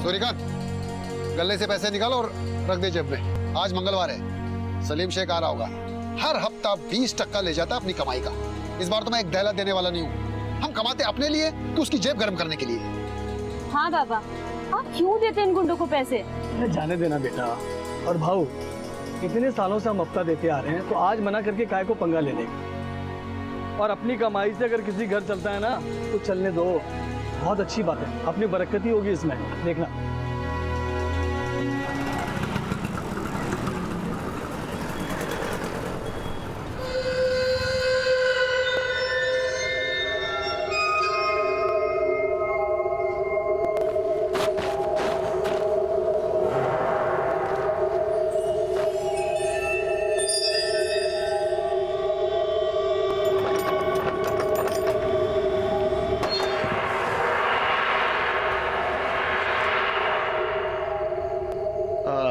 सूर्यकांत, गले से पैसे निकाल और रख दे जेब में। आज मंगलवार है, सलीम शेख आ रहा होगा। हर हफ्ता 20% ले जाता अपनी कमाई का। इस बार तो मैं एक दहला देने वाला नहीं हूँ। हम कमाते अपने लिए कि उसकी जेब गर्म करने के लिए। हाँ बाबा, आप क्यों देते इन गुंडों को पैसे? जाने देना बेटा। और भाऊ, इतने सालों से हम हफ्ता देते आ रहे हैं, तो आज मना करके काय को पंगा ले लेंगे। और अपनी कमाई से अगर किसी घर चलता है ना, तो चलने दो। बहुत अच्छी बात है, अपनी बरकत ही होगी इसमें, देखना।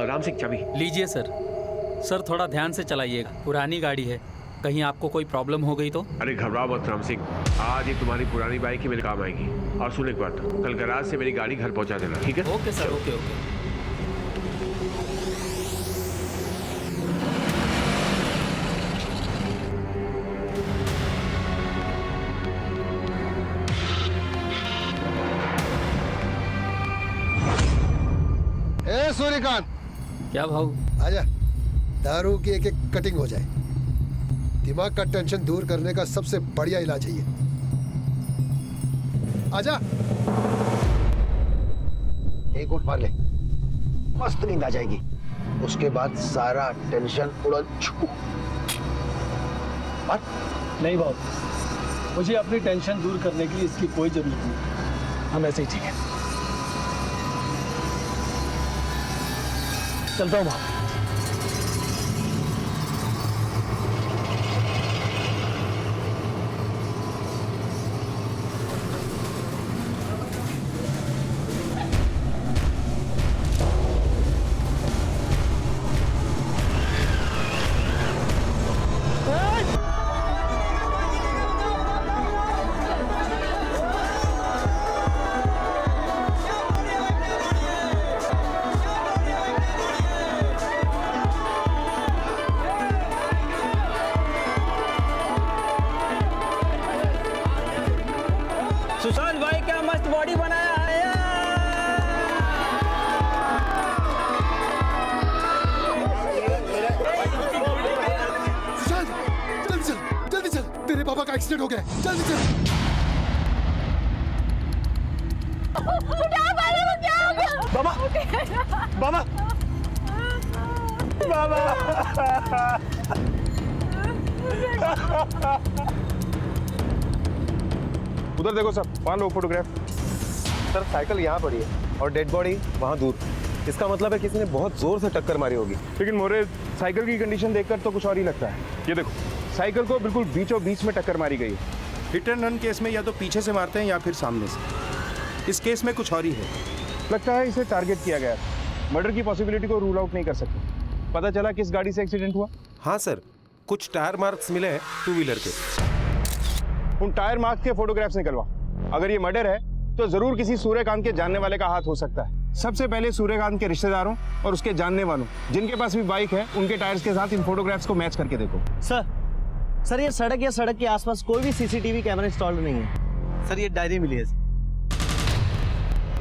राम सिंह, चाबी लीजिए सर। सर थोड़ा ध्यान से चलाइएगा, पुरानी गाड़ी है, कहीं आपको कोई प्रॉब्लम हो गई तो। अरे घबराओ मत राम सिंह, आज ये तुम्हारी पुरानी बाइक ही मेरे काम आएगी। और सुन एक बात, कल गैराज से मेरी गाड़ी घर पहुंचा देना, ठीक है? Okay sir, okay okay. ए सूर्यकांत, क्या भाऊ? आजा, दारू की एक एक कटिंग हो जाए। दिमाग का टेंशन दूर करने का सबसे बढ़िया इलाज है ये। आजा, एक घूंट मार ले, मस्त नींद आ जाएगी। उसके बाद सारा टेंशन उड़ छू। मार। नहीं भाऊ, मुझे अपनी टेंशन दूर करने के लिए इसकी कोई जरूरत नहीं। हम ऐसे ही ठीक है। चलता हूँ भाऊ। सुशांत भाई क्या मस्त बॉडी बनाया है। सुशांत, जल्दी चल, जल्दी चल, तेरे पापा का एक्सीडेंट हो गया है, जल्दी चल। बाबा, बाबा, बाबा। उधर देखो सर, वहाँ लो फोटोग्राफ। सर साइकिल यहाँ पड़ी है और डेड बॉडी वहाँ दूर। इसका मतलब है किसी ने बहुत जोर से टक्कर मारी होगी। लेकिन मोरे, साइकिल की कंडीशन देखकर तो कुछ और ही लगता है। ये देखो, साइकिल को बिल्कुल बीचों बीच में टक्कर मारी गई है। हिट एंड रन केस में या तो पीछे से मारते हैं या फिर सामने से। इस केस में कुछ और ही है। लगता है इसे टारगेट किया गया है। मर्डर की पॉसिबिलिटी को रूल आउट नहीं कर सकते। पता चला किस गाड़ी से एक्सीडेंट हुआ? हाँ सर, कुछ टायर मार्क्स मिले हैं टू व्हीलर के। उन टायर मार्क के फोटोग्राफ्स निकलवा। अगर ये मर्डर है तो जरूर किसी सूर्यकांत के जानने वाले का हाथ हो सकता है। सबसे पहले सूर्यकांत के रिश्तेदारों और उसके जानने वालों जिनके पास भी बाइक है, उनके टायर्स के साथ इन फोटोग्राफ्स को मैच करके देखो। सर ये सड़क या सड़क के आसपास कोई भी सीसीटीवी कैमरा इंस्टॉल्ड नहीं है। सर ये डायरी मिली है।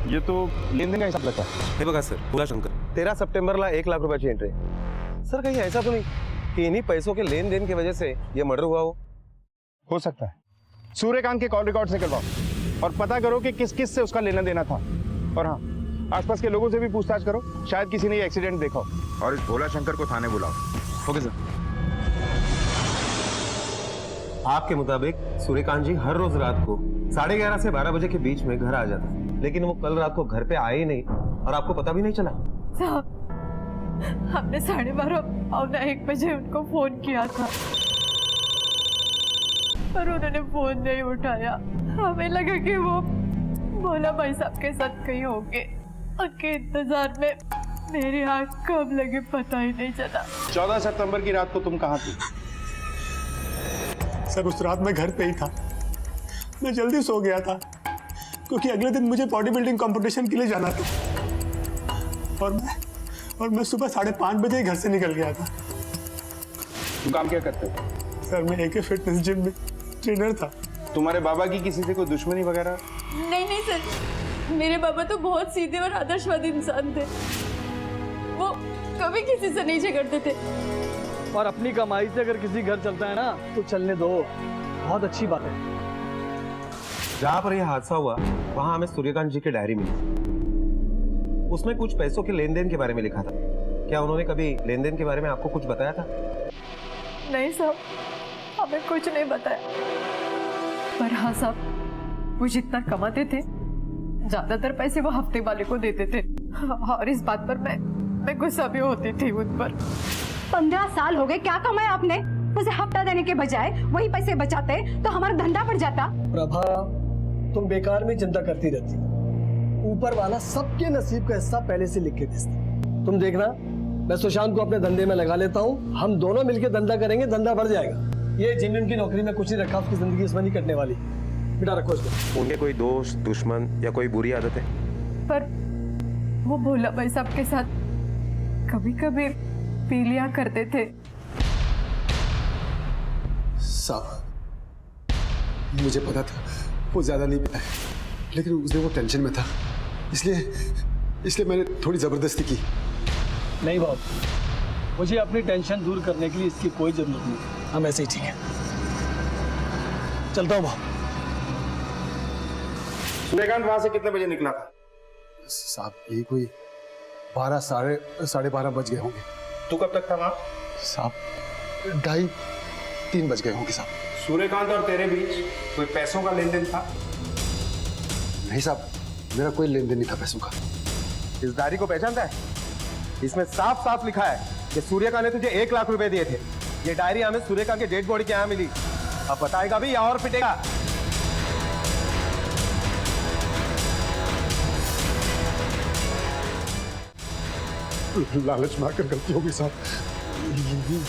ये तो लेन देन का हिसाब लगता है। हे बघा सर, भोला शंकर 13 सप्टेंबरला 1 लाख रुपयाची एंट्री। सर कहीं ऐसा तो नहीं कि इन्हीं पैसों के लेन देन की वजह से ये मर्डर हुआ हो सकता है। सूर्यकांत के कॉल रिकॉर्ड्स निकलवाओ और पता करो कि किस किस से उसका लेना देना था। और हाँ, आसपास के लोगों से भी पूछताछ करो, शायद किसी ने ये एक्सीडेंट देखा हो। और इस भोला शंकर को थाने बुलाओ। Okay sir. आपके मुताबिक सूर्यकांत जी हर रोज रात को 11:30 से 12 बजे के बीच में घर आ जाता, लेकिन वो कल रात को घर पे आए ही नहीं और आपको पता भी नहीं चला। साहब, हमने 12:30 और 1 बजे उनको फोन किया था, पर उन्होंने फोन नहीं उठाया। हमें लगा कि वो भोला भाई साहब के साथ कहीं होंगे। उनके इंतजार में मेरी आँख कब लगे पता ही नहीं चला। 14 सितंबर की रात को तुम कहाँ थी? सर उस रात मैं घर पे ही था। मैं जल्दी सो गया था क्योंकि अगले दिन मुझे बॉडी बिल्डिंग कंपटीशन के लिए जाना था। और मैं सुबह 5:30 बजे ही घर से निकल गया था। तू काम क्या करते हो? सर मैं AK फिटनेस जिम में ट्रेनर था। तुम्हारे बाबा की किसी से कोई दुश्मनी वगैरह? नहीं सर, मेरे पापा तो बहुत सीधे और आदर्शवादी इंसान थे। वो कभी किसी से नहीं झगड़ते थे। और अपनी कमाई से अगर किसी घर चलता है ना तो चलने दो, बहुत अच्छी बात है। जहाँ पर यह हादसा हुआ वहां हमें सूर्यकांत जी की डायरी मिली। उसमें कुछ पैसों के लेन देन के बारे में लिखा था। क्या उन्होंने कभी लेन देन के बारे में आपको कुछ बताया था? नहीं साहब, हमें कुछ नहीं बताया। पर हाँ साहब, वो जितना कमाते थे ज्यादातर पैसे वो हफ्ते वाले को देते थे, और इस बात पर मैं गुस्सा भी होती थी उन पर। 15 साल हो गए, क्या कमाया आपने? उसे हफ्ता देने के बजाय वही पैसे बचाते तो हमारा धंधा बढ़ जाता। प्रभा, तुम बेकार में चिंता करती रहती। ऊपर वाला सबके नसीब का हिस्सा पहले से लिख के देता। तुम देखना, मैं सुशांत को अपने धंधे में लगा लेता हूँ, हम दोनों मिलकर धंधा करेंगे, धंधा बढ़ जाएगा। ये जिन की नौकरी में कुछ नहीं रखा, उसकी जिंदगी इसमें नहीं कटने वाली। बेटा रखो इसको। उनके कोई दोस्त, दुश्मन या कोई बुरी आदत है? पर वो भोला भाई साहब के साथ कभी कभी पी लिया करते थे। साहब मुझे पता था वो ज्यादा नहीं पिता है, लेकिन उस दिन वो टेंशन में था, इसलिए मैंने थोड़ी जबरदस्ती की। नहीं बाबू, मुझे अपनी टेंशन दूर करने के लिए इसकी कोई जरूरत नहीं। हम ऐसे ही ठीक है। चलता हूँ बाबू। सूर्यकांत वहां से कितने बजे निकला था? साहब यही कोई 12 साढ़े 12 बज गए होंगे। तू कब तक था वहां? साहब 2:30-3 बज गए होंगे साहब। सूर्यकांत और तेरे बीच कोई पैसों का लेन देन था? नहीं साहब, मेरा कोई लेन देन नहीं था पैसों का। इस डायरी को पहचानता है? इसमें साफ साफ लिखा है कि सूर्यकांत ने तुझे 1 लाख रुपए दिए थे। ये डायरी हमें सूर्यकांत के डेड बॉडी के यहाँ मिली। अब बताएगा भी या और पिटेगा? लालच में आकर गलती होगी साहब।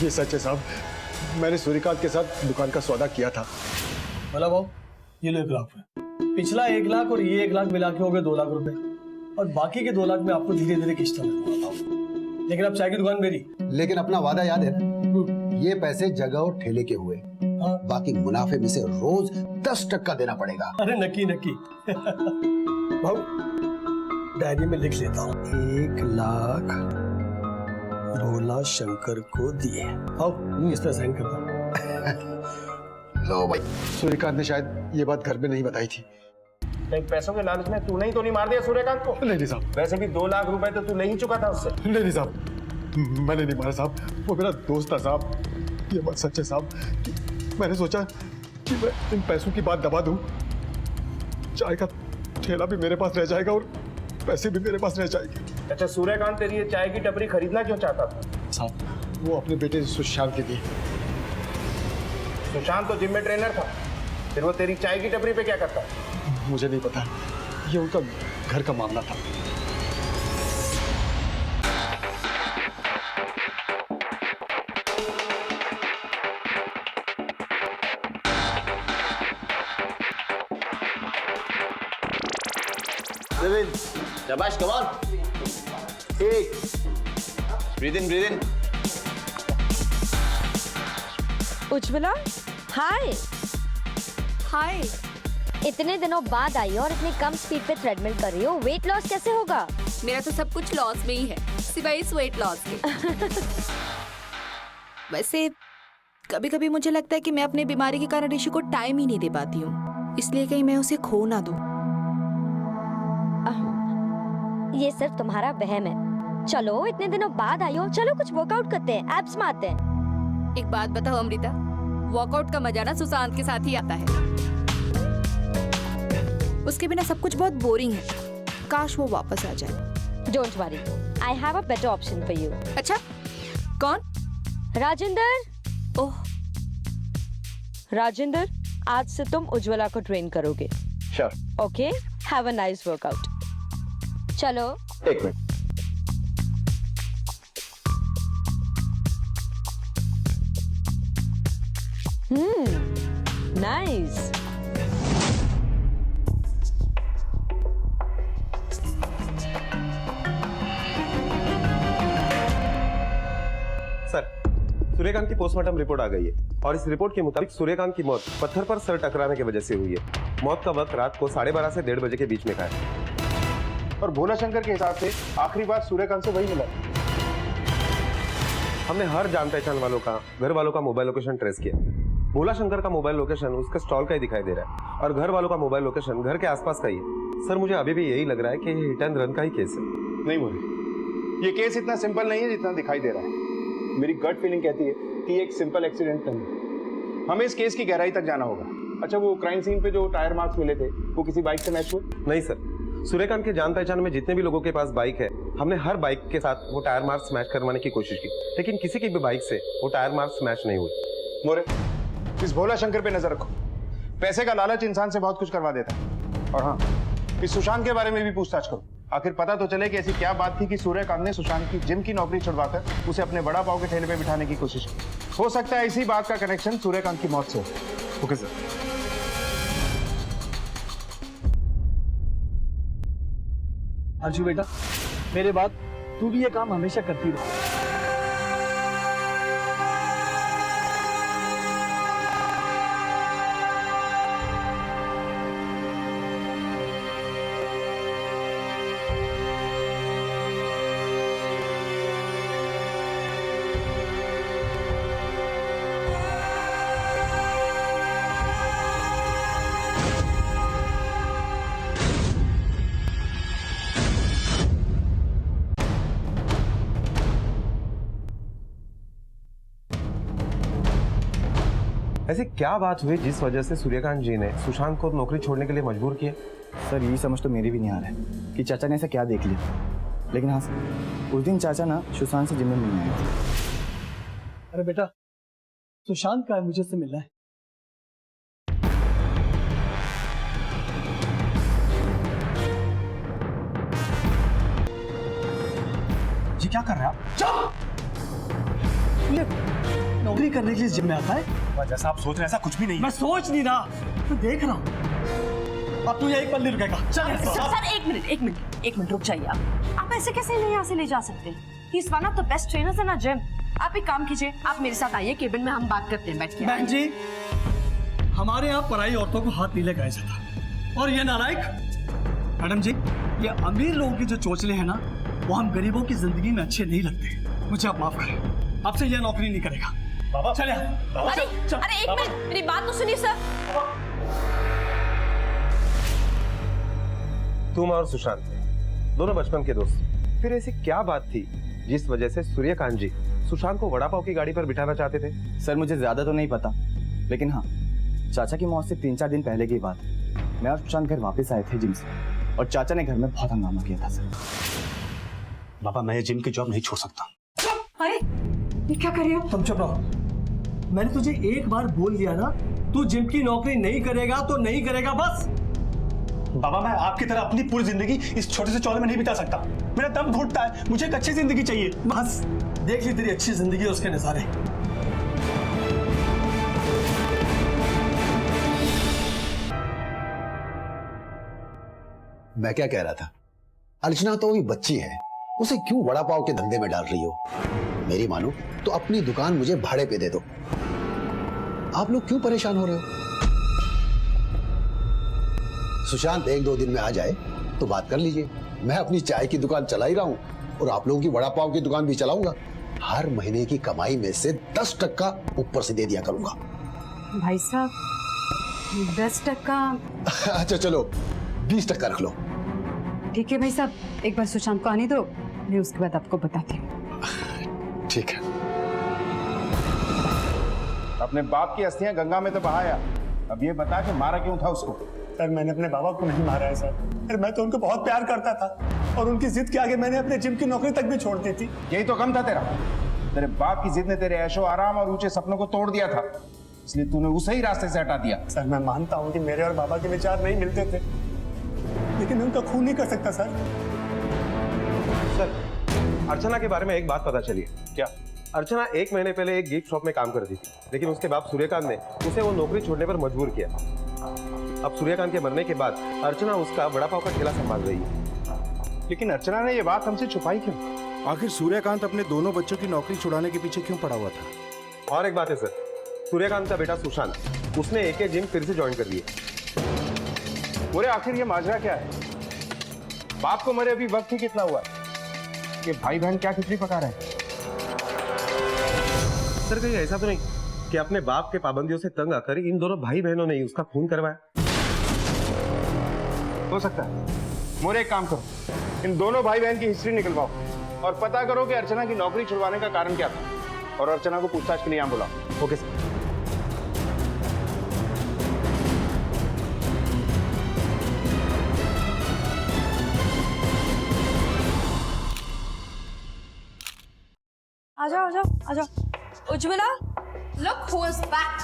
ये सच है साहब, मैंने सूर्यकांत के साथ दुकान का सौदा किया था। भला भाव, ये लो 1 लाख रुपए। पिछला 1 लाख और ये 1 लाख मिला के हो गए 2 लाख रुपए, और बाकी के 2 लाख में आपको धीरे धीरे किश्त में। लेकिन अब चाय की दुकान मेरी। लेकिन अपना वादा याद है ना, ये पैसे जगह और ठेले के हुए। हाँ। बाकी मुनाफे में से रोज 10% देना पड़ेगा। अरे नक्की भाऊ, डायरी में लिख लेता हूँ। 1 लाख भोला शंकर को दिए। आओ इस पर साइन करता हूँ। लो भाई। सूर्यकांत ने शायद ये बात घर में नहीं बताई थी। कहीं पैसों के लालच में तूने ही तो नहीं मार दिया सूर्यकांत को? नहीं साहब। वैसे भी 2 लाख रुपए तो तू नहीं चुका था उससे। नहीं साहब, मैंने नहीं मारा साहब, वो मेरा दोस्त था साहब। ये बात सच है साहब कि मैंने सोचा कि मैं इन पैसों की बात दबा दूं, चाय का ठेला भी मेरे पास रह जाएगा और पैसे भी मेरे पास रह जाएंगे। अच्छा, सूर्यकांत तेरी ये चाय की टपरी खरीदना क्यों चाहता था? साहब वो अपने बेटे सुशांत के लिए। सुशांत तो जिम में ट्रेनर था, फिर वो तेरी चाय की टपरी पे क्या करता? मुझे नहीं पता, ये उनका घर का मामला था। शाबाश, कम ऑन। ठीक, ब्रीथ इन। उज्ज्वला, हाय। हाय। इतने दिनों बाद आई हो और इतनी कम स्पीड पे थ्रेडमिल कर रही हो, वेट लॉस कैसे होगा? मेरा तो सब कुछ लॉस में ही है, सिवाय इस वेट लॉस के। वैसे कभी कभी मुझे लगता है कि मैं अपनी बीमारी के कारण ऋषि को टाइम ही नहीं दे पाती हूँ, इसलिए कहीं मैं उसे खो ना दूं। ये सिर्फ तुम्हारा वहम है। चलो इतने दिनों बाद आई हो, चलो कुछ वर्कआउट करते हैं, एब्स मारते हैं। एक बात बताओ अमृता, वर्कआउट का मजा ना सुशांत के साथ ही आता है। उसके बिना सब कुछ बहुत बोरिंग है, काश वो वापस आ जाए। Don't worry, I have a better option for you. अच्छा, कौन? राजेंद्र। ओह राजेंद्र, आज से तुम उज्ज्वला को ट्रेन करोगे। Sure. Okay, have a nice workout. चलो। 1 मिनट। नाइस। सूर्यकांत की पोस्टमार्टम रिपोर्ट आ गई है और इस रिपोर्ट के मुताबिक सूर्यकांत की मौत पत्थर पर सर टकराने की वजह से हुई है। मौत का वक्त रात को 12:30 से 1:30 बजे के बीच में का है। और भोला शंकर के हिसाब से आखिरी बार सूर्यकांत से वही मिला। हमने हर जान पहचान वालों का, घर वालों का मोबाइल लोकेशन ट्रेस किया। भोला शंकर का मोबाइल लोकेशन उसके स्टॉल का ही दिखाई दे रहा है और घर वालों का मोबाइल लोकेशन घर के आसपास का ही है। सर मुझे अभी भी यही लग रहा है कि ये हिट एंड रन का ही केस है। नहीं मोरे, ये केस इतना सिंपल नहीं है जितना दिखाई दे रहा है। मेरी गट फीलिंग कहती है कि ये एक सिंपल एक्सीडेंट नहीं है। हमें इस केस की गहराई तक जाना होगा। अच्छा, वो क्राइम सीन पे जो टायर मार्क्स मिले थे वो किसी बाइक से मैच हुए? नहीं सर, सूर्यकांत के जान पहचान में जितने भी लोगों के पास बाइक है, हमने हर बाइक के साथ वो टायर मार्क्स मैच करवाने की कोशिश की, लेकिन किसी की भी बाइक से वो टायर मार्क्स मैच नहीं हुए। मोरे, इस भोला शंकर पे नजर रखो। पैसे का लालच इंसान से बहुत कुछ करवा देता है। और हाँ, इस सुशांत के बारे में भी पूछताछ करो। आखिर पता तो चले कि ऐसी क्या बात थी कि सूर्यकांत ने सुशांत की जिम की नौकरी छुड़वाकर उसे अपने बड़ा पाव के ठेले पे बिठाने की कोशिश की। हो सकता है इसी बात का कनेक्शन सूर्यकांत की मौत से हो। Okay sir. अंशु बेटा, मेरे बाद तू भी ये काम हमेशा करती रहो। ऐसी क्या बात हुई जिस वजह से सूर्यकांत जी ने सुशांत को नौकरी छोड़ने के लिए मजबूर किया? सर यही समझ तो मेरी भी नहीं आ रहा है कि चाचा ने ऐसा क्या देख लिया। लेकिन हाँ सर, उस दिन चाचा ना सुशांत से जिम में मिलने आए थे। अरे बेटा, सुशांत का है, मुझे से मिलना है। जी क्या कर रहे हैं आप? चुप! ये नौकरी करने के लिए जिम में आता है? जैसा आप सोच रहे हैं ऐसा कुछ भी नहीं। मैं सोच नहीं रहा, मैं देख रहा हूँ। अब तू यहीं पर नहीं रुकेगा। चल सर एक मिनट रुक जाइए। आप ऐसे कैसे नहीं यहाँ से ले जा सकते? He is one of the best trainers in our gym. आप एक काम कीजिए, आप मेरे साथ आइए, केबिन में हम बात करते हैं बैठ के। बहन जी, हमारे यहाँ पराई औरतों को हाथ नहीं लगाया जाता। और ये नालायक मैडम जी, ये अमीर लोगों की जो चोचले हैं ना, वो हम गरीबों की जिंदगी में अच्छे नहीं लगते। मुझे आप माफ करें, आपसे यह नौकरी नहीं करेगा। बाबा चले। अरे एक मिनट, मेरी बात तो सुनिए सर। तुम और सुशांत दोनों बचपन के दोस्त, फिर ऐसी क्या बात थी जिस वजह से सूर्यकांत जी सुशांत को वड़ा पाव की गाड़ी पर बिठाना चाहते थे? सर मुझे ज्यादा तो नहीं पता, लेकिन हाँ, चाचा की मौत से 3-4 दिन पहले की बात। मैं और सुशांत घर वापस आए थे जिम से और चाचा ने घर में बहुत हंगामा किया था सर। बाबा, मैं जिम की जॉब नहीं छोड़ सकता। अरे ये क्या कर रहे हो? तुम चुप रहो। मैंने तुझे एक बार बोल दिया ना, तू जिम की नौकरी नहीं करेगा तो नहीं करेगा, बस। बाबा, मैं आपकी तरह अपनी पूरी जिंदगी इस छोटे से चौले में नहीं बिता सकता। मेरा दम घुटता है, मुझे एक अच्छी जिंदगी चाहिए। बस देख ली तेरी अच्छी जिंदगी और उसके नजारे। मैं क्या कह रहा था, अर्चना तो अभी बच्ची है, उसे क्यों वड़ा पाव के धंधे में डाल रही हो? मेरी मानो तो अपनी दुकान मुझे भाड़े पे दे दो। आप लोग क्यों परेशान हो रहे हो? सुशांत 1-2 दिन में आ जाए तो बात कर लीजिए। मैं अपनी चाय की दुकान चला ही रहा हूं और आप लोगों की वड़ा पाव की दुकान भी चलाऊंगा। हर महीने की कमाई में से 10% ऊपर से दे दिया करूंगा। भाई साहब 10%? अच्छा चलो 20% रख लो। ठीक है भाई साहब, एक बार सुशांत को आने दो, मैं उसके बाद आपको बताती हूँ। ठीक है। अपने बाप की अस्थियां गंगा में तो बहाया, अब ये बता कि मारा क्यों था उसको? सर मैंने अपने बाबा को नहीं मारा है सर। अरे मैं तो उनको बहुत प्यार करता था और उनकी जिद के आगे मैंने अपने जिम की नौकरी तक भी छोड़ दी थी। यही तो कम था तेरा। तेरे बाप की जिद ने तेरे ऐशो आराम और ऊंचे सपनों को तोड़ दिया था, इसलिए तूने उसे ही रास्ते से हटा दिया। सर मैं मानता हूँ कि मेरे और बाबा के विचार नहीं मिलते थे, लेकिन मैं उनका खून नहीं कर सकता सर। सर, अर्चना के बारे में एक बात पता चली है। क्या? अर्चना 1 महीने पहले एक गिफ्ट शॉप में काम करती थी, लेकिन उसके बाप सूर्यकांत ने उसे वो नौकरी छोड़ने पर मजबूर किया। अब सूर्यकांत के मरने के बाद अर्चना उसका वड़ा पाव का ठेला संभाल रही है। लेकिन अर्चना ने ये बात हमसे छुपाई क्यों? आखिर सूर्यकांत अपने दोनों बच्चों की नौकरी छुड़ाने के पीछे क्यों पड़ा हुआ था? और एक बात है सर, सूर्यकांत का बेटा सुशांत, उसने एके जिम फिर से ज्वाइन कर लिया। बोले आखिर ये माजरा क्या है? बाप को मरे अभी वक्त ही कितना हुआ है? ये भाई बहन क्या खिचड़ी पका रहे हैं? सर कहीं ऐसा तो नहीं कि अपने बाप के पाबंदियों से तंग आकर इन दोनों भाई बहनों ने ही उसका खून करवाया? हो सकता है। मोरे एक काम करो, इन दोनों भाई बहन की हिस्ट्री निकलवाओ और पता करो कि अर्चना की नौकरी छुड़वाने का कारण क्या था, और अर्चना को पूछताछ के लिए यहाँ बुलाओ। Okay sir. आ जाओ। Ujjwala, look who is back.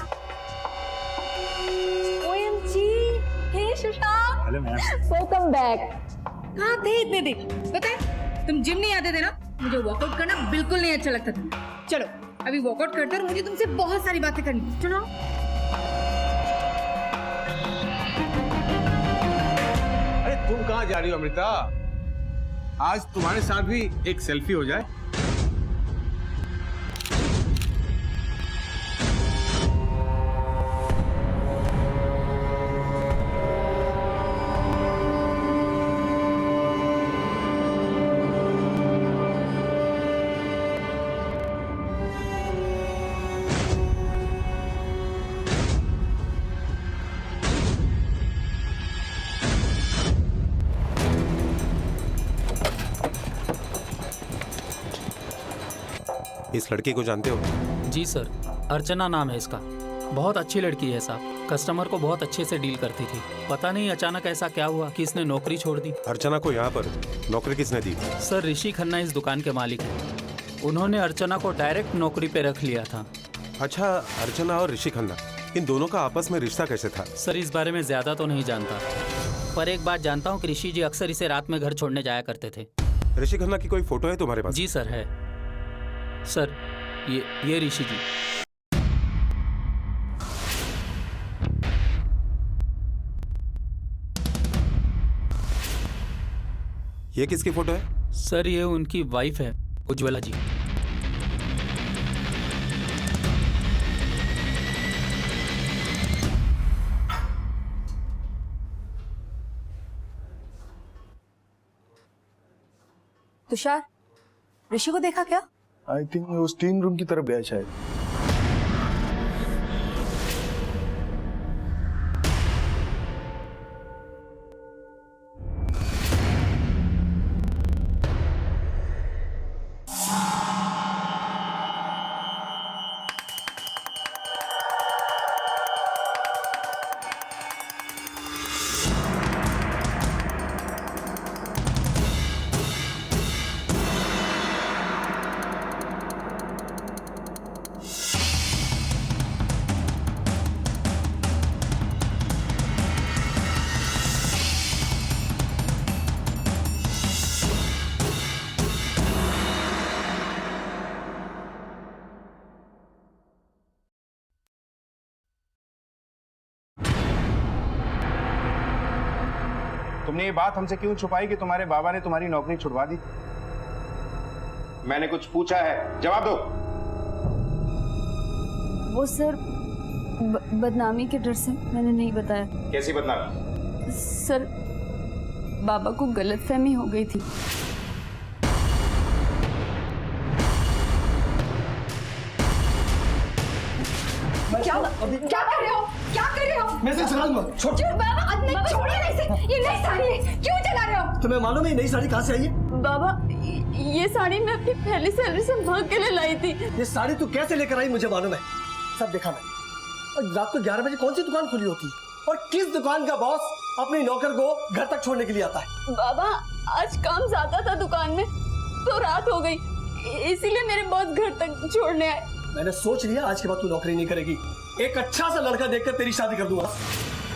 OMG, hey Sushant. Hello ma'am. Welcome back. कहाँ थे इतने दिन? पता है, तुम जिम नहीं आते थे ना? मुझे वर्कआउट करना बिल्कुल नहीं अच्छा लगता था। चलो, अभी वर्कआउट करते और मुझे तुमसे बहुत सारी बातें करनी। सुनो। अरे तुम कहाँ जा रही हो अमृता? आज तुम्हारे साथ भी एक सेल्फी हो जाए। इस लड़के को जानते हो? जी सर, अर्चना नाम है इसका। बहुत अच्छी लड़की है साहब, कस्टमर को बहुत अच्छे से डील करती थी। पता नहीं अचानक ऐसा क्या हुआ कि इसने नौकरी छोड़ दी। अर्चना को यहाँ पर नौकरी किसने दी? सर, ऋषि खन्ना इस दुकान के मालिक हैं। उन्होंने अर्चना को डायरेक्ट नौकरी पे रख लिया था। अच्छा, अर्चना और ऋषि खन्ना, इन दोनों का आपस में रिश्ता कैसे था? सर, इस बारे में ज्यादा तो नहीं जानता, पर एक बात जानता हूँ कि ऋषि जी अक्सर इसे रात में घर छोड़ने जाया करते थे। ऋषि खन्ना की कोई फोटो है तुम्हारे पास? जी सर, है सर। ये ऋषि जी। ये किसकी फोटो है? सर, ये उनकी वाइफ है, उज्ज्वला जी। तुषार, ऋषि को देखा क्या? आई थिंक वो स्टीम रूम की तरफ गया शायद। तुमने ये बात हमसे क्यों छुपाई कि तुम्हारे बाबा ने तुम्हारी नौकरी छुड़वा दी थी? मैंने कुछ पूछा है, जवाब दो। वो सर, बदनामी के डर से मैंने नहीं बताया। कैसी बदनामी? सर, बाबा को गलतफहमी हो गई थी। क्या कर रहे हो? क्या कर रहे हो? मैं इसे चला लूंगा। छोड़ बाबा, नहीं, छोड़िए इसे। ये नई साड़ी है, क्यों चला रहे हो? तुम्हें मालूम है ये नई साड़ी कहाँ से आई है? बाबा, ये साड़ी मैं अपनी पहली सैलरी से भाग के लिए लाई थी। ये साड़ी तू कैसे लेकर आई मुझे मालूम है, सब देखा मैंने। और रात को 11 बजे कौन सी दुकान खुली होती और किस दुकान का बॉस अपनी नौकर को घर तक छोड़ने के लिए आता है? बाबा, आज काम ज्यादा था दुकान में तो रात हो गई, इसीलिए मेरे बॉस घर तक छोड़ने आए। मैंने सोच लिया आज के बाद तू नौकरी नहीं करेगी। एक अच्छा सा लड़का देखकर तेरी शादी कर दूंगा।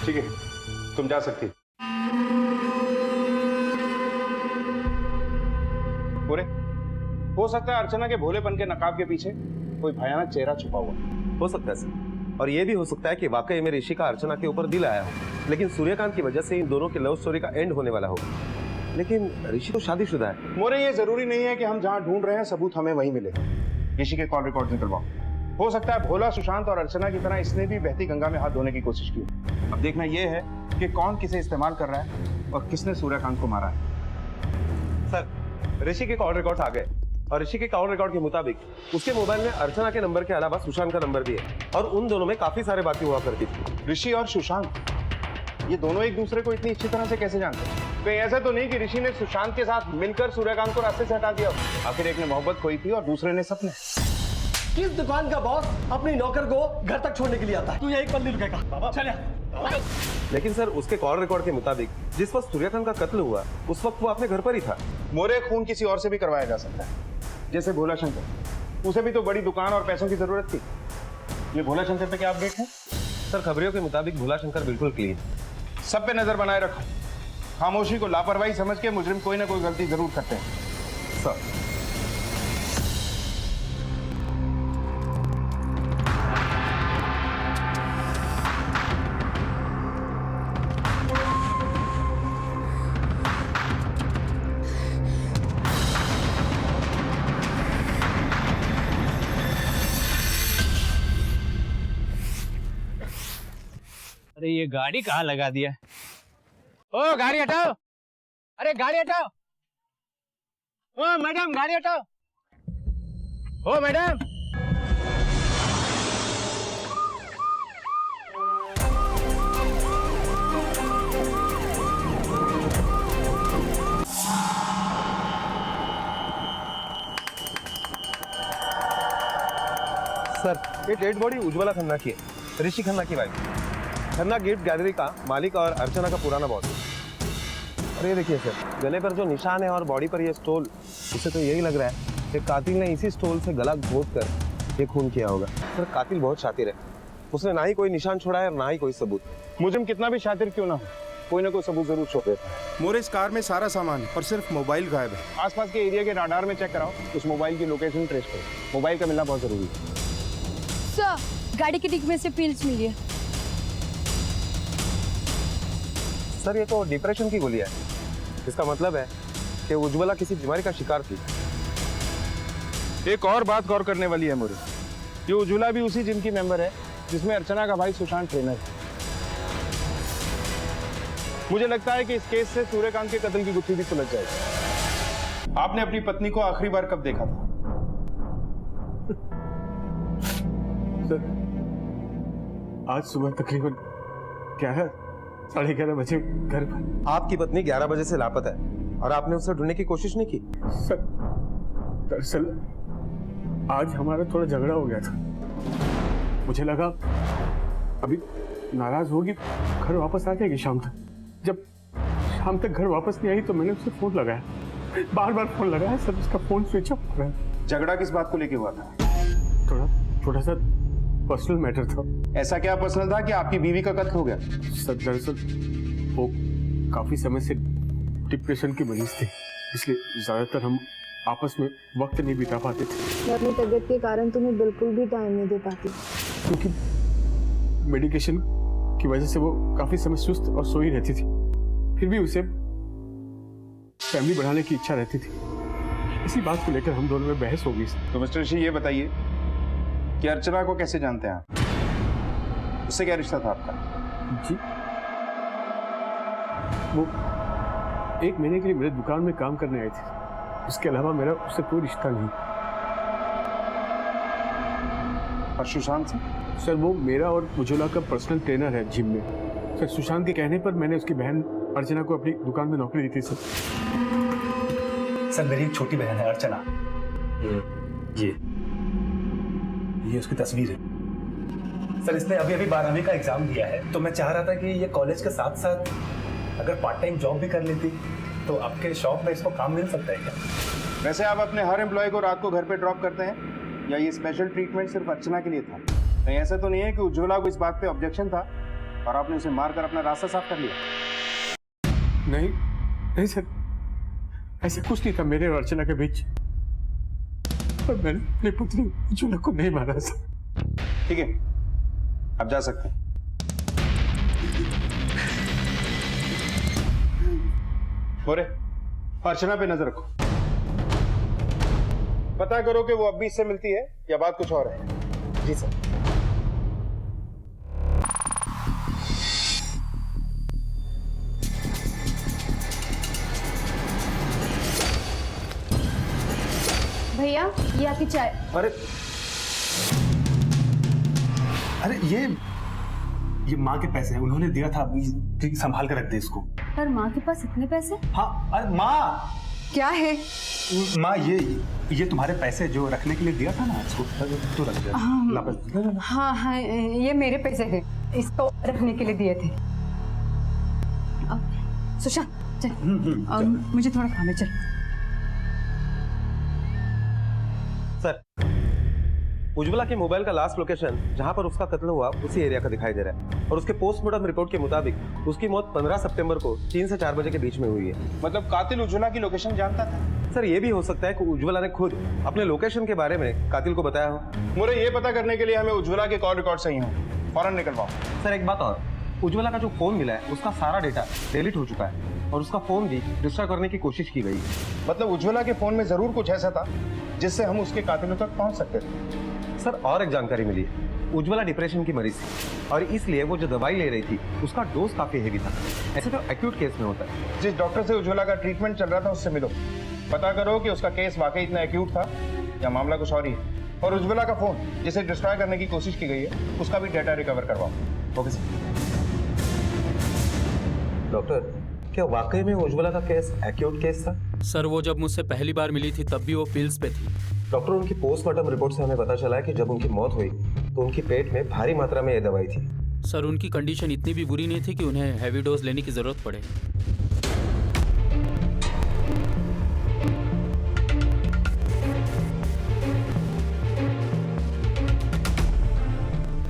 ठीक है, तुम जा सकती। पूरे हो सकता है अर्चना के भोलेपन के नकाब के पीछे कोई भयानक चेहरा छुपा हुआ हो सकता है सर, और ये भी हो सकता है कि वाकई में ऋषि का अर्चना के ऊपर दिल आया हो, लेकिन सूर्यकांत की वजह से इन दोनों की लव स्टोरी का एंड होने वाला हो। लेकिन ऋषि तो शादीशुदा है। मोरे, ये जरूरी नहीं है कि हम जहां ढूंढ रहे हैं सबूत हमें वहीं मिले। ऋषि के कॉल रिकॉर्ड निकलवाओ। हो सकता है भोला सुशांत और अर्चना की तरह इसने भी बहती गंगा में हाथ धोने की कोशिश की। अब देखना यह है कि कौन किसे इस्तेमाल कर रहा है और किसने सूर्यकांत को मारा है। सर, ऋषि के कॉल रिकॉर्ड आ गए और ऋषि के कॉल रिकॉर्ड के मुताबिक उसके मोबाइल में अर्चना के नंबर के अलावा सुशांत का नंबर भी है और उन दोनों में काफी सारे बातें हुआ करती थी। ऋषि और सुशांत, ये दोनों एक दूसरे को इतनी अच्छी तरह से कैसे जानते हैं? कहीं ऐसा तो नहीं कि ऋषि ने सुशांत के साथ मिलकर सूर्यकांत को रास्ते से हटा दिया? आखिर एक ने मोहब्बत खोई थी और दूसरे ने सपने। किस दुकान का बॉस अपनी नौकर को घर तक छोड़ने के लिए आता है? तू यही पल नहीं रुकेगा। बाबा चल। लेकिन सर, उसके कॉल रिकॉर्ड के मुताबिक जिस वक्त सूर्यकांत का कत्ल हुआ उस वक्त वो अपने घर पर ही था। मोरे खून किसी और से भी करवाया जा सकता है, जैसे भोला शंकर। उसे भी तो बड़ी दुकान और पैसों की जरूरत थी। ये भोला शंकर पे क्या अपडेट है? सर, खबरों के मुताबिक भोला शंकर बिल्कुल क्लीन। सब पे नजर बनाए रखो। खामोशी को लापरवाही समझ के मुजरिम कोई ना कोई गलती जरूर करते हैं। सर, अरे ये गाड़ी कहाँ लगा दिया? ओ गाड़ी हटाओ! अरे गाड़ी हटाओ! ओ मैडम गाड़ी हटाओ! ओ मैडम! सर, ये डेड बॉडी उज्ज्वला खन्ना की है, ऋषि खन्ना की वाइफ। खन्ना गिफ्ट गैलरी का मालिक और अर्चना का पुराना बॉस है। और ये देखिए सर, गले पर जो निशान है और बॉडी पर ये स्टोल, इससे तो यही लग रहा है कि कातिल ने इसी स्टोल से गला घोट कर ये खून किया होगा। सर, कातिल बहुत शातिर है, उसने ना ही कोई निशान छोड़ा है और ना ही कोई सबूत। मुजरिम कितना भी शातिर क्यों ना हो, कोई ना कोई सबूत जरूर छोड़ देता है। मोरे इस कार में सारा सामान है और सिर्फ मोबाइल गायब है। आसपास के एरिया के राडार में चेक कराओ, उस मोबाइल की लोकेशन ट्रेस करो। मोबाइल का मिलना बहुत जरूरी है। सर, गाड़ी की डिग में से पिल्स मिली है। सर, ये तो डिप्रेशन की गोली है। इसका मतलब है कि उज्ज्वला किसी बीमारी का शिकार थी। एक और बात गौर करने वाली है मोरे, ये उज्ज्वला भी उसी जिम की मेंबर है जिसमें अर्चना का भाई सुशांत ट्रेनर है। मुझे लगता है कि इस केस से सूर्यकांत के कत्ल की गुत्थी भी सुलझ जाएगी। आपने अपनी पत्नी को आखिरी बार कब देखा था? सर, आज सुबह तकरीबन 11-11:30 बजे घर पर। आपकी पत्नी 11 बजे से लापता है और आपने उसे ढूंढने की कोशिश नहीं की? सर, दरअसल आज हमारा थोड़ा झगड़ा हो गया था। मुझे लगा अभी नाराज होगी, घर वापस आ जाएगी शाम तक। जब शाम तक घर वापस नहीं आई तो मैंने उसे फोन लगाया, बार बार फोन लगाया सर, उसका फोन स्विच ऑफ हो गया। झगड़ा किस बात को लेके हुआ था? थोड़ा छोटा सा पर्सनल मैटर था। ऐसा क्या पर्सनल था कि आपकी बीवी का कत्ल हो गया? सर, दरअसल वो काफी समय से डिप्रेशन की मरीज थी, इसलिए ज्यादातर हम आपस में वक्त नहीं बिता पाते थे। मैं अपनी तबीयत के कारण तुम्हें बिल्कुल भी टाइम नहीं दे पाती, क्योंकि मेडिकेशन की वजह से वो काफी समय सुस्त और सोई रहती थी। फिर भी उसे फैमिली बढ़ाने की इच्छा रहती थी। इसी बात को लेकर हम दोनों में बहस हो गई। तो मिस्टर ऋषि, ये बताइए कि अर्चना को कैसे जानते हैं आप? उससे क्या रिश्ता था आपका? जी, वो 1 महीने के लिए मेरे दुकान में काम करने आई थी। इसके अलावा मेरा उससे कोई रिश्ता नहीं। और सुशांत से? सर, वो मेरा और उज्ज्वला का पर्सनल ट्रेनर है जिम में। सर, सुशांत के कहने पर मैंने उसकी बहन अर्चना को अपनी दुकान में नौकरी दी थी। सर, मेरी एक छोटी बहन है अर्चना। ये उसकी तस्वीर है। सर, इसने अभी 12वीं का एग्जाम दिया है, तो मैं चाह रहा था कि ये कॉलेज के साथ साथ अगर पार्ट टाइम जॉब भी कर लेती तो आपके शॉप में इसको काम मिल सकता है क्या? वैसे आप अपने हर एम्प्लॉय को रात को घर पे ड्रॉप करते हैं, या ये स्पेशल ट्रीटमेंट सिर्फ अर्चना के लिए था? कहीं ऐसा तो नहीं है कि उज्ज्वला को इस बात पे ऑब्जेक्शन था और आपने उसे मारकर अपना रास्ता साफ कर लिया? नहीं नहीं सर, ऐसा कुछ नहीं था मेरे और अर्चना के बीच। पर मैंने अपनी पत्नी उज्ज्वला को नहीं मारा सर। ठीक है, आप जा सकते हैं। मोरे, अर्चना पे नजर रखो, पता करो कि वो अब भी इससे मिलती है या बात कुछ और है। जी सर। भैया ये आपकी चाय। अरे अरे ये माँ के पैसे हैं, उन्होंने दिया था, संभाल कर रख दे इसको। पर माँ के पास इतने पैसे? हाँ अरे माँ, क्या है? माँ ये तुम्हारे पैसे जो रखने के लिए दिया था ना, इसको तो रख दे। हाँ हाँ, ये मेरे पैसे थे, इसको रखने के लिए दिए थे। सुशांत चल, मुझे थोड़ा काम है, चल। सर, उज्ज्वला के मोबाइल का लास्ट लोकेशन जहां पर उसका कत्ल हुआ उसी एरिया का दिखाई दे रहा है और उसके पोस्टमार्टम रिपोर्ट के मुताबिक उसकी मौत 15 सितंबर को 3 से 4 बजे के बीच में हुई है। मतलब कातिल उज्ज्वला की लोकेशन जानता था? सर, ये भी हो सकता है कि उज्ज्वला ने खुद अपने लोकेशन के बारे में कातिल को बताया हो। मुझे ये पता करने के लिए हमें उज्ज्वला के कॉल रिकॉर्ड सही हो, फौरन निकलवाओ। सर, एक बात और, उज्ज्वला का जो फोन मिला है उसका सारा डेटा डिलीट हो चुका है और उसका फोन भी डिस्ट्रॉय करने की कोशिश की गई है। मतलब उज्ज्वला के फोन में जरूर कुछ ऐसा था जिससे हम उसके कातिलों तक पहुंच सकते थे। सर, और एक जानकारी मिली है, उज्ज्वला डिप्रेशन की मरीज थी और इसलिए वो जो दवाई ले रही थी उसका डोज काफी हेवी था। ऐसे तो एक्यूट केस में होता है। जिस डॉक्टर से उज्ज्वला का ट्रीटमेंट चल रहा था उससे मिलो, पता करो कि उसका केस वाकई इतना एक्यूट था या मामला कुछ और ही है। और उज्ज्वला का फोन जिसे डिस्ट्रॉय करने की कोशिश की गई है उसका भी डेटा रिकवर करवाओ। Okay sir. डॉक्टर, क्या वाकई में उज्ज्वला का केस एक्यूट केस था? सर, वो जब मुझसे पहली बार मिली थी तब भी वो पिल्स पे थी। डॉक्टर, उनकी पोस्टमार्टम रिपोर्ट से हमें पता चला है कि जब उनकी मौत हुई तो उनकी पेट में भारी मात्रा में ये दवाई थी। सर, उनकी कंडीशन इतनी भी बुरी नहीं थी कि उन्हें हैवी डोज लेने की जरूरत पड़े।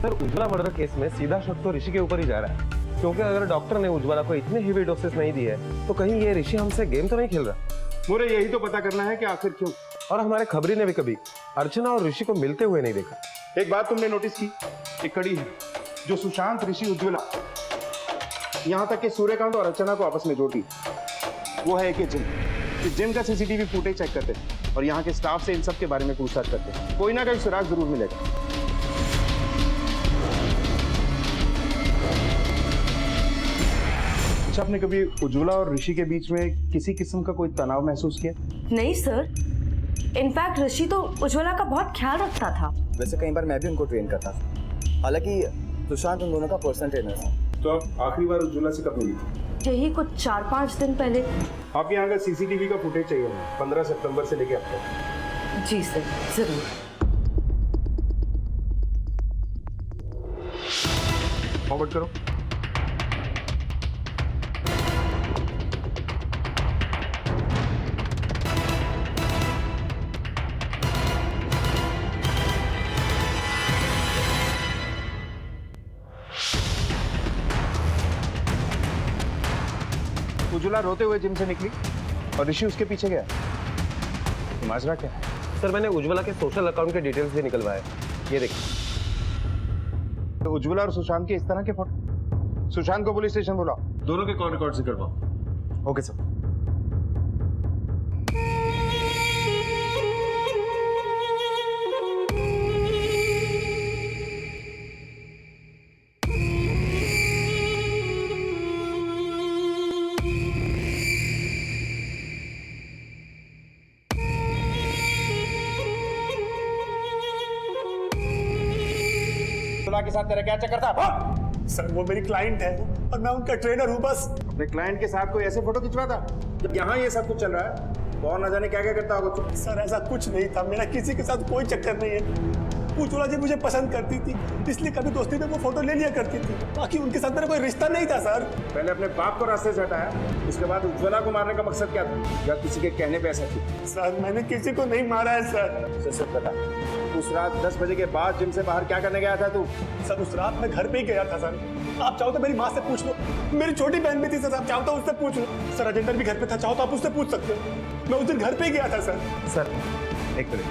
सर, उज्ज्वला मर्डर केस में सीधा शक तो ऋषि के ऊपर ही जा रहा है, क्योंकि अगर डॉक्टर ने उज्ज्वला को इतने हेवी डोसेस नहीं दिए तो कहीं ये ऋषि हमसे गेम तो नहीं खेल रहा। मुझे यही तो पता करना है कि आखिर क्यों। और हमारे खबरी ने भी कभी अर्चना और ऋषि को मिलते हुए नहीं देखा। एक बात तुमने नोटिस की, एक कड़ी है जो सुशांत, ऋषि, उज्ज्वला, यहाँ तक कि सूर्यकांत और अर्चना को आपस में जोड़ती, वो है एक जिम। इस जिम का सीसीटीवी फुटेज चेक करते हैं और यहाँ के स्टाफ से इन सब के बारे में पूछताछ करते हैं। कोई ना कोई सुराग जरूर मिलेगा। अच्छा, आपने कभी उज्ज्वला और ऋषि के बीच में किसी किस्म का कोई तनाव महसूस किया? नहीं सर, इनफैक्ट ऋषि तो उज्ज्वला का बहुत ख्याल रखता था। वैसे कई बार मैं भी उनको ट्रेन करता था, हालांकि सुशांत उन दोनों का पर्सनल ट्रेनर था। तो आप आखिरी बार उज्ज्वला से कब मिली? यही कुछ 4-5 दिन पहले। आपके यहाँ का सीसीटीवी का फुटेज चाहिए 15 सितंबर से लेके अब तक। जी सर, जरूर। फॉरवर्ड करो। उज्ज्वला रोते हुए जिम से निकली और ऋषि उसके पीछे गया। माजरा क्या है? सर, मैंने उज्ज्वला के सोशल अकाउंट के डिटेल्स भी निकलवाए, ये देखिए। तो उज्ज्वला और सुशांत के इस तरह के फोटो। सुशांत को पुलिस स्टेशन बुलाओ, दोनों के कॉल रिकॉर्ड से करवाओ। Okay sir. के साथ तेरा क्या चक्कर था? सर, वो मेरी क्लाइंट है और मैं उनका ट्रेनर हूँ बस। अपने क्लाइंट के साथ कोई ऐसे फोटो खिंचवाता जब यहाँ ये सब कुछ चल रहा है? कौन ना जाने क्या क्या करता होगा। सर, ऐसा कुछ नहीं था, मेरा किसी के साथ कोई चक्कर नहीं है। उज्ज्वला जी मुझे पसंद करती थी, इसलिए कभी दोस्ती में वो फोटो ले लिया करती थी, बाकी उनके साथ मेरा कोई रिश्ता नहीं था। सर, पहले अपने बाप को रास्ते से हटाया, उसके बाद उज्ज्वला को मारने का मकसद क्या था? या किसी के कहने पे ऐसा किया? सर, मैंने किसी को नहीं मारा है। सर, सच बता, उस रात 10 बजे के बाद जिम से बाहर क्या करने गया था तू? सर, उस रात मैं घर पे ही गया था। सर, आप चाहो तो मेरी माँ से पूछ लो, मेरी छोटी बहन भी थी। सर, आप चाहो तो उससे पूछ लो। सर, अजेंडर भी घर पे था, चाहो तो आप उससे पूछ सकते हो। मैं उस दिन घर पे ही गया था। सर, सर एक मिनट,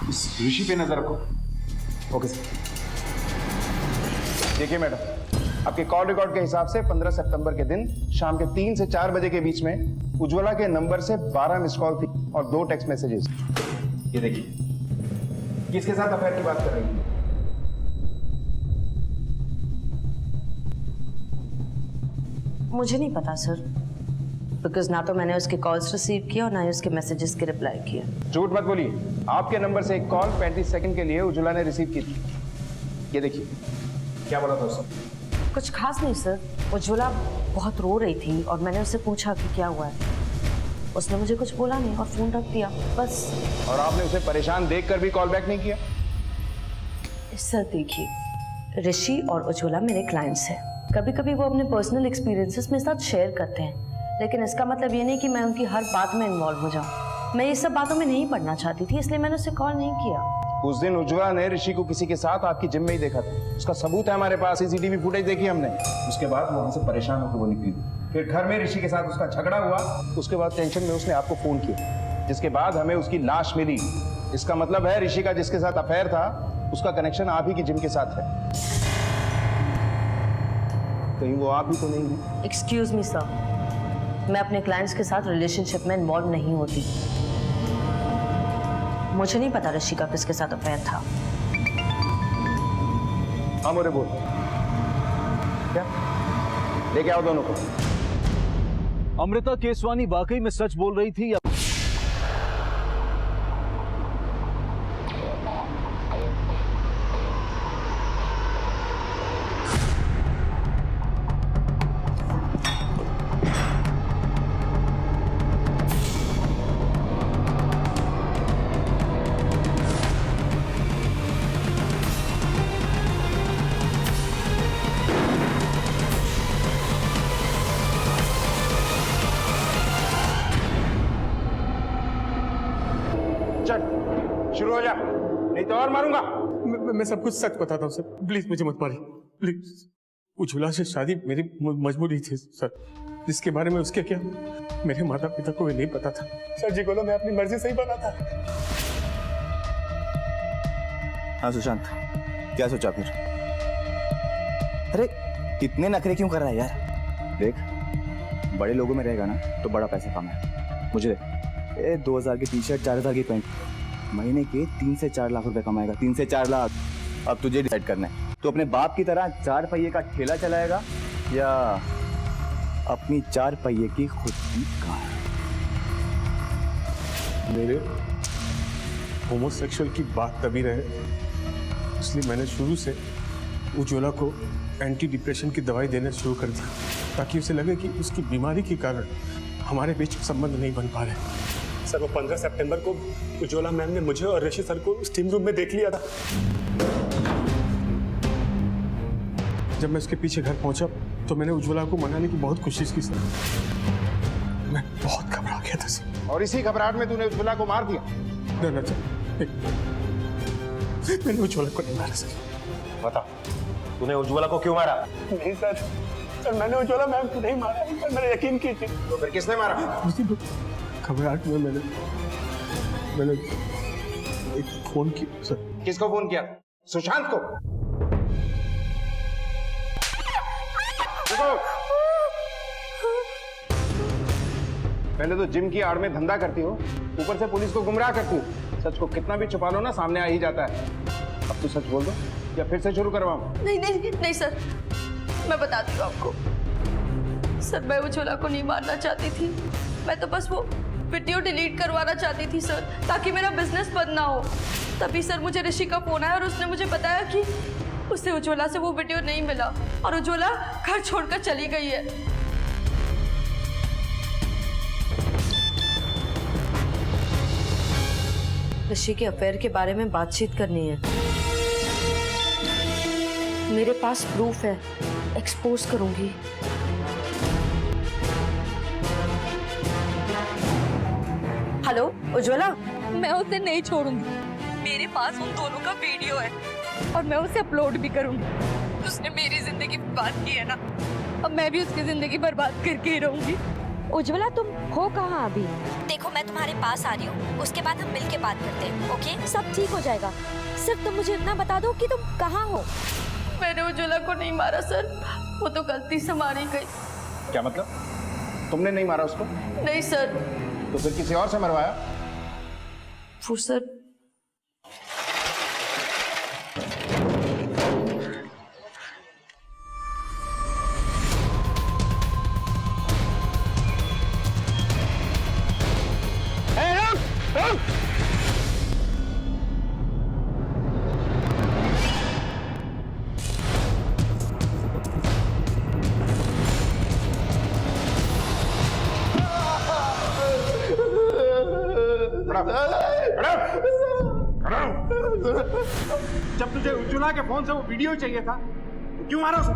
इस ऋषि पे नजर रखो। Okay sir. देखिए मैडम, आपके कॉल रिकॉर्ड के हिसाब से 15 सितंबर के दिन शाम के 3 से 4 बजे के बीच में उज्ज्वला के नंबर से 12 मिस कॉल थी और 2 टेक्स्ट मैसेजेस। ये देखिए, किसके साथ अफेयर की बात कर रही है? मुझे नहीं पता सर, बिकॉज ना तो मैंने उसके कॉल्स रिसीव किया और ना ही उसके मैसेजेस के रिप्लाई किया। झूठ मत बोलिए, आपके नंबर से एक कॉल 35 सेकंड के लिए उज्ज्वला ने रिसीव की थी। ये देखिए, क्या बोला था उसने? कुछ खास नहीं सर, उज्ज्वला बहुत रो रही थी और मैंने उससे पूछा कि क्या हुआ है। उसने मुझे कुछ बोला नहीं और फोन रख दिया, बस। और आपने उसे परेशान देखकर भी कॉल बैक नहीं किया? सर देखिए, ऋषि और उज्ज्वला मेरे क्लाइंट्स हैं। कभी कभी वो अपने पर्सनल एक्सपीरियंसेस मेरे साथ शेयर करते हैं, लेकिन इसका मतलब ये नहीं कि मैं उनकी हर बात में इन्वॉल्व हो जाऊं। मैं ये सब बातों में नहीं पढ़ना चाहती थी, इसलिए मैंने उसे कॉल नहीं किया। उस दिन उज्ज्वला ने ऋषि को किसी के साथ आपकी जिम में ही देखा था, उसका सबूत है हमारे पास, सीसीटीवी फुटेज देखी हमने। उसके बाद वहां से परेशान होकर वो निकली, फिर घर में ऋषि के साथ उसका झगड़ा हुआ, उसके बाद टेंशन में उसने आपको फोन किया, जिसके बाद हमें उसकी लाश मिली। इसका मतलब है ऋषि का जिसके साथ अफेयर था उसका कनेक्शन आप ही की जिम के साथ है। कहीं वो आप ही तो नहीं है? एक्सक्यूज मी सर, मैं अपने क्लाइंट्स के साथ रिलेशनशिप में इन्वॉल्व नहीं होती। मुझे नहीं पता ऋषि का किसके साथ अफेयर था। हाँ मोरे बोल, क्या लेके आओ दोनों को। अमृता केसवानी वाकई में सच बोल रही थी या शुरू हो जा, नहीं तो और मारूंगा। मैं सब कुछ सच बताता हूँ सर, प्लीज मुझे मत मारिए प्लीज। उज्ज्वला से शादी मेरी मजबूरी थी सर, जिसके बारे में उसके क्या मेरे माता पिता को भी नहीं पता था सर जी। बोलो, मैं अपनी मर्जी से ही बना था। हाँ सुशांत, क्या सोचा फिर? अरे इतने नखरे क्यों कर रहा है यार? देख, बड़े लोगों में रहेगा ना तो बड़ा पैसा कमाएगा। मुझे देख, 2000 की टी शर्ट, 4000 की पैंट, महीने के 3 से 4 लाख रुपए कमाएगा। 3 से 4 लाख। अब तुझे डिसाइड करना है, तो अपने बाप की तरह 4 पहिए का ठेला चलाएगा या अपनी 4 पहिए की खुद की कार? मेरे होमोसेक्सुअल की बात तभी रहे, इसलिए मैंने शुरू से उज्ज्वला को एंटी डिप्रेशन की दवाई देना शुरू कर दिया, ताकि उसे लगे कि उसकी बीमारी के कारण हमारे बीच संबंध नहीं बन पा रहे। सर, वो 15 सितंबर को उज्ज्वला मैम ने मुझे और ऋषि सर को स्टीम रूम में देख लिया था। जब मैं उसके पीछे घर पहुंचा तो मैंने उज्ज्वला को मनाने की बहुत कोशिश की सर। मैं बहुत घबरा गया था सर। और इसी घबराहट में तूने उज्ज्वला को मार दिया? नहीं सर, मैंने उज्ज्वला को नहीं मारा सर। बता, तूने उज्ज्वला को क्यों मारा? नहीं सर, मैंने उज्ज्वला मैम को नहीं मारा, सर मैंने यकीन कीजिए। तो फिर किसने मारा? घबराहट में मैंने एक फोन किया सर। किसको फोन किया? सुशांत को? पहले तो जिम की आड़ में धंधा करती हो, ऊपर से पुलिस को गुमराह करती हो। सच को कितना भी छुपा लो ना, सामने आ ही जाता है। अब तो सच बोल दो या फिर से शुरू करवाऊं? नहीं नहीं नहीं सर, मैं बताती हूँ आपको। सर, मैं उज्ज्वला को नहीं मारना चाहती थी, मैं तो बस वो वीडियो डिलीट करवाना चाहती थी सर, ताकि मेरा बिजनेस बंद ना हो। तभी सर मुझे ऋषि का फोन आया और उसने मुझे बताया कि उसे उज्ज्वला से वो वीडियो नहीं मिला और उज्ज्वला घर छोड़कर चली गई है। ऋषि के अफेयर के बारे में बातचीत करनी है। मेरे पास प्रूफ है, एक्सपोज करूंगी। हेलो उज्ज्वला, मैं उसे नहीं छोड़ूंगी। मेरे पास उन दोनों का वीडियो है और मैं उसे अपलोड भी करूंगी। उसने मेरी जिंदगी बर्बाद की है ना, अब मैं भी उसकी जिंदगी बर्बाद करके ही रहूंगी। उज्ज्वला, तुम हो कहाँ अभी? देखो, मैं तुम्हारे पास आ रही हूँ, उसके बाद हम मिलके बात करते हैं। ओके, सब ठीक हो जाएगा। सिर्फ तुम मुझे इतना बता दो कि तुम कहाँ हो। मैंने उज्ज्वला को नहीं मारा सर, वो तो गलती से मारी गई। क्या मतलब? तुमने नहीं मारा उसको? नहीं सर। तो फिर किसी और से मरवाया? वो सर जब तुझे उज्ज्वला के फोन से वो वीडियो चाहिए था तो क्यों मारा उसको?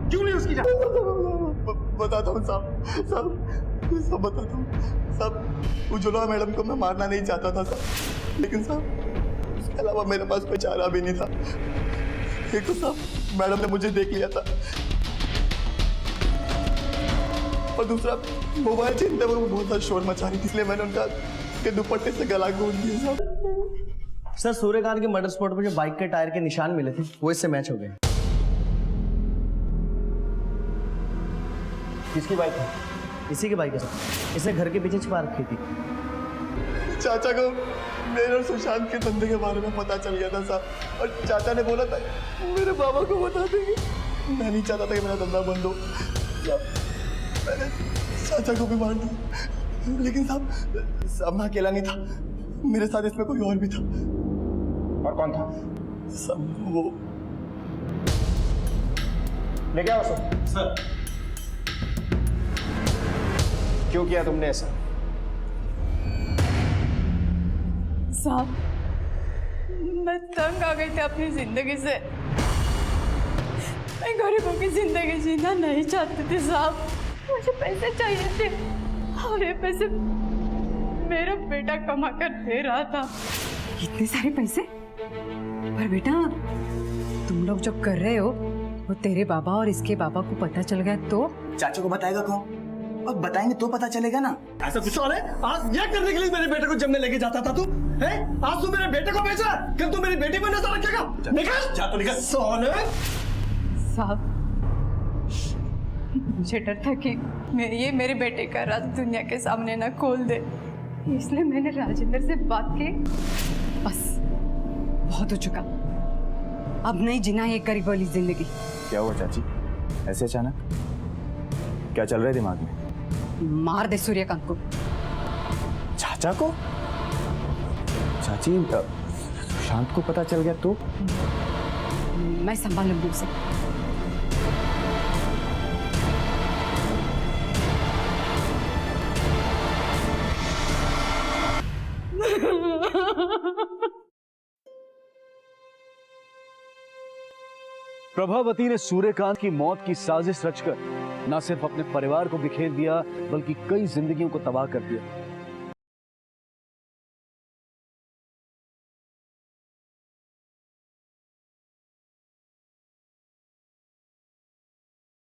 क्यों नहीं उसकी जान? बताता हूँ सब बताता हूँ साहब। उज्ज्वला मैडम को मैं मारना नहीं चाहता था साहब, लेकिन साहब उसके अलावा मेरे पास कोई चारा भी नहीं था। एक तो साहब मैडम ने मुझे देख लिया था, और दूसरा मोबाइल छीनते हुए वो बहुत ज़्यादा शोर मचा रही थी, इसलिए मैंने उनका के दुपट्टे से गला घोट दिया साहब। सर सूर्यकांत के मर्डर स्पॉट पर जो बाइक के टायर के निशान मिले थे वो इससे मैच हो गए। किसकी बाइक है? इसी की बाइक है सर, इसे घर के पीछे छिपा रखी थी। चाचा को मेरे और सुशांत के धंधे के बारे में पता चल गया था साहब, और चाचा ने बोला था मेरे बाबा को बता देंगे। मैं नहीं चाहता था कि मेरा धंधा बंद हो साहब। मैंने चाचा को भी मार दिया, लेकिन साहब मैं अकेला नहीं था, मेरे साथ इसमें कोई और भी था। और कौन था? सब वो ले गया उसको। सर क्यों किया तुमने ऐसा? साहब मैं तंग आ गई थी अपनी जिंदगी से। मैं गरीबों की जिंदगी जीना नहीं चाहती थी साहब। मुझे पैसे चाहिए थे और ये पैसे मेरा बेटा कमा कर दे रहा था। इतने सारे पैसे? पर बेटा तुम लोग जो कर रहे हो वो तेरे बाबा और इसके बाबा को पता चल गया तो? चाचा को बताएगा कौन? और बताएंगे तो पता चलेगा ना। ऐसा कुछ और है? आज यह करने के लिए मेरे बेटे को जमने लेके जाता था तू? हैं? आज तू मेरे बेटे को बेचा, कल तू मेरी बेटी पर नजर रखेगा। निकल जा, तो निकल। सोने साहब मुझे डर था कि ये मेरे बेटे का राज दुनिया के सामने ना खोल दे, इसलिए मैंने राजेंद्र से बात की। बस बहुत हो चुका, अब नहीं जीना ये गरीब वाली जिंदगी। क्या हुआ चाची, ऐसे अचानक? क्या चल रहा है दिमाग में? मार दे सूर्यकांत को। चाचा को? चाची सुशांत को पता चल गया तो? मैं संभाल लूंगी उसे। प्रभावती ने सूर्यकांत की मौत की साजिश रचकर न सिर्फ अपने परिवार को बिखेर दिया बल्कि कई जिंदगियों को तबाह कर दिया।